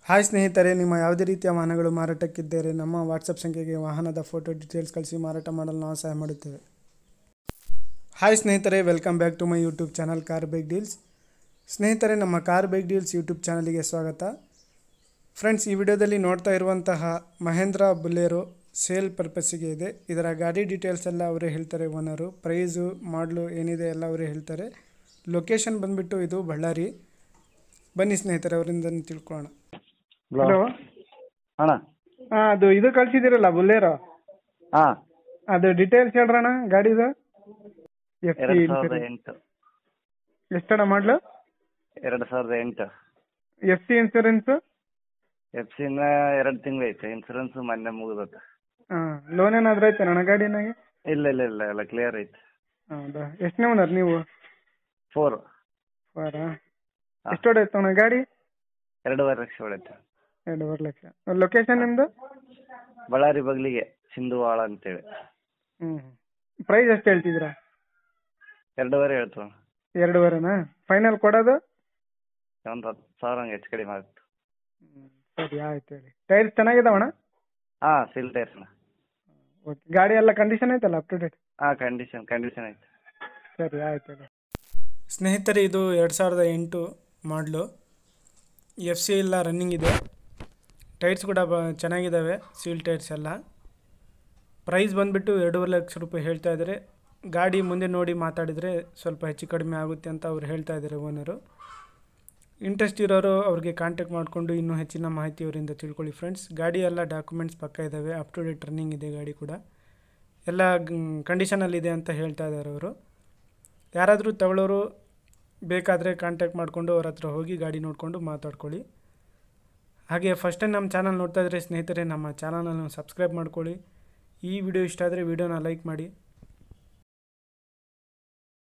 Hi ಸ್ನೇಹಿತರೆ, ನಿಮ್ಮ ಯಾವುದೇ ರೀತಿಯ ವಾಹನಗಳು ಮಾರಾಟಕ್ಕಿದ್ದರೆ ನಮ್ಮ ವಾಟ್ಸಪ್ ಸಂಖ್ಯೆಗೆ ವಾಹನದ ಫೋಟೋ ಡೀಟೇಲ್ಸ್ ಕಳಿಸಿ ಮಾರಾಟ ಮಾಡಲು ನಾವು ಸಹಾಯ ಮಾಡುತ್ತೇವೆ. ಹಾಯ್ ಸ್ನೇಹಿತರೆ, welcome back to my YouTube channel car bike deals. ಸ್ನೇಹಿತರೆ, ನಮ್ಮ ಕಾರ್ ಬೈಕ್ ಡೀಲ್ಸ್ ಯೂಟ್ಯೂಬ್ ಚಾನಲಿಗೆ ಸ್ವಾಗತ. ಫ್ರೆಂಡ್ಸ್, ಈ ವಿಡಿಯೋದಲ್ಲಿ ನೋಡ್ತಾ ಇರುವಂತಹ ಮಹೇಂದ್ರ ಬುಲೆರೋ ಸೇಲ್ ಪರ್ಪಸ್ಸಿಗೆ ಇದೆ. ಇದರ ಗಾಡಿ ಡೀಟೇಲ್ಸ್ ಎಲ್ಲ ಅವರೇ ಹೇಳ್ತಾರೆ. ಓನರು, ಪ್ರೈಸು, ಮಾಡಲು ಏನಿದೆ ಎಲ್ಲ ಅವರೇ ಹೇಳ್ತಾರೆ. ಲೊಕೇಶನ್ ಬಂದುಬಿಟ್ಟು ಇದು ಬಳ್ಳಾರಿ. ಬನ್ನಿ ಸ್ನೇಹಿತರೆ, ಅವರಿಂದ ತಿಳ್ಕೊಳ್ಳೋಣ. ಹಲೋ ಅಣ್ಣ. ಅದು ಇದು ಕಳ್ಸಿದಿರಲ್ಲ ಬುಲೆರೋ, ಹಾ, ಅದು ಡೀಟೇಲ್ಸ್ ಹೇಳ್ರಣ್ಣ ಗಾಡಿದು. ಎಫ್ ಸಿ 2008 ಎಷ್ಟಣ್ಣ ಮಾಡ್ಲು? 2008 F C insurance? F C 2 ತಿಂಗಳೈತೆ. ಇನ್ಸೂರೆನ್ಸ್ ಮೊನ್ನೆ ಮುಗಿದತ್ತ. ಲೋನ್ ಏನಾದ್ರು ಐತೆ ಗಾಡಿನಾಗೆ? ಇಲ್ಲ ಇಲ್ಲ ಇಲ್ಲ ಎಲ್ಲ ಕ್ಲಿಯರ್ ಐತೆ. ಹೌದಾ, ಎಷ್ಟನೇ ಓನರ್ ನೀವು? 4 ಎಷ್ಟು ಹೊಡೈತೆ ಅಣ್ಣ ಗಾಡಿ? 2.5 ಲಕ್ಷ ಹೊಡೈತೆ. 2.5 ಲಕ್ಷ. ಲೊಕೇಶನ್ ನಿಮ್ದು? ಬಳ್ಳಾರಿ ಬಗ್ಲಿಗೆ ಸಿಂಧುವಾಳ ಅಂತೇಳಿ. ಪ್ರೈಸ್ ಎಷ್ಟು ಹೇಳ್ತಿದ್ದೀರಾ? 2.5 ಹೇಳ್ತು. 2.5ನಾ ಫೈನಲ್ ಕೊಡೋದು? ಒಂದು 10,000 ಹಂಗೆ ಹೆಚ್ಚು ಕಡಿಮೆ ಆಗುತ್ತೆ. ಸರಿ, ಆಯ್ತು ಹೇಳಿ. ಟೈರ್ಸ್ ಚೆನ್ನಾಗಿದಾವಣ್ಣ? ಹಾ, ಸಿಲ್ ಟೈರ್ಸ್. ಓಕೆ. ಗಾಡಿ ಎಲ್ಲ ಕಂಡೀಷನ್ ಐತಲ್ಲ, ಅಪ್ ಟು ಡೇಟ್? ಹಾ, ಕಂಡೀಷನ್ ಐತೆ. ಸರಿ, ಆಯ್ತು ಹೇಳಿ. ಸ್ನೇಹಿತರೆ, ಇದು 2008 ಮಾಡಲು. ಎಫ್ ಸಿ ಎಲ್ಲ ರನ್ನಿಂಗ್ ಇದೆ. ಟೈರ್ಸ್ ಕೂಡ ಚೆನ್ನಾಗಿದ್ದಾವೆ, ಸೀಲ್ ಟೈರ್ಸ್ ಎಲ್ಲ. ಪ್ರೈಸ್ ಬಂದುಬಿಟ್ಟು 2.5 ಲಕ್ಷ ರೂಪಾಯಿ ಹೇಳ್ತಾ ಇದ್ದಾರೆ. ಗಾಡಿ ಮುಂದೆ ನೋಡಿ ಮಾತಾಡಿದರೆ ಸ್ವಲ್ಪ ಹೆಚ್ಚು ಕಡಿಮೆ ಆಗುತ್ತೆ ಅಂತ ಅವ್ರು ಹೇಳ್ತಾ ಇದ್ದಾರೆ ಓನರು. ಇಂಟ್ರೆಸ್ಟ್ ಇರೋರು ಅವ್ರಿಗೆ ಕಾಂಟ್ಯಾಕ್ಟ್ ಮಾಡಿಕೊಂಡು ಇನ್ನೂ ಹೆಚ್ಚಿನ ಮಾಹಿತಿ ಅವರಿಂದ ತಿಳ್ಕೊಳ್ಳಿ ಫ್ರೆಂಡ್ಸ್. ಗಾಡಿ ಎಲ್ಲ ಡಾಕ್ಯುಮೆಂಟ್ಸ್ ಪಕ್ಕ ಇದ್ದಾವೆ, ಅಪ್ ಟು ಡೇಟ್ ರನ್ನಿಂಗ್ ಇದೆ. ಗಾಡಿ ಕೂಡ ಎಲ್ಲ ಕಂಡೀಷನಲ್ಲಿದೆ ಅಂತ ಹೇಳ್ತಾ ಇದ್ದಾರೆ ಅವರು. ಯಾರಾದರೂ ತಗೊಳ್ಳೋರು ಬೇಕಾದರೆ ಕಾಂಟ್ಯಾಕ್ಟ್ ಮಾಡಿಕೊಂಡು ಅವ್ರ ಹತ್ರ ಹೋಗಿ ಗಾಡಿ ನೋಡಿಕೊಂಡು ಮಾತಾಡ್ಕೊಳ್ಳಿ. ಹಾಗೆ ಫಸ್ಟ್ ಟೈಮ್ ನಮ್ಮ ಚಾನಲ್ ನೋಡ್ತಾ ಇದ್ದರೆ ಸ್ನೇಹಿತರೆ, ನಮ್ಮ ಚಾನಲನ್ನು ಸಬ್ಸ್ಕ್ರೈಬ್ ಮಾಡ್ಕೊಳ್ಳಿ. ಈ ವಿಡಿಯೋ ಇಷ್ಟ ಆದರೆ ವಿಡಿಯೋನ ಲೈಕ್ ಮಾಡಿ.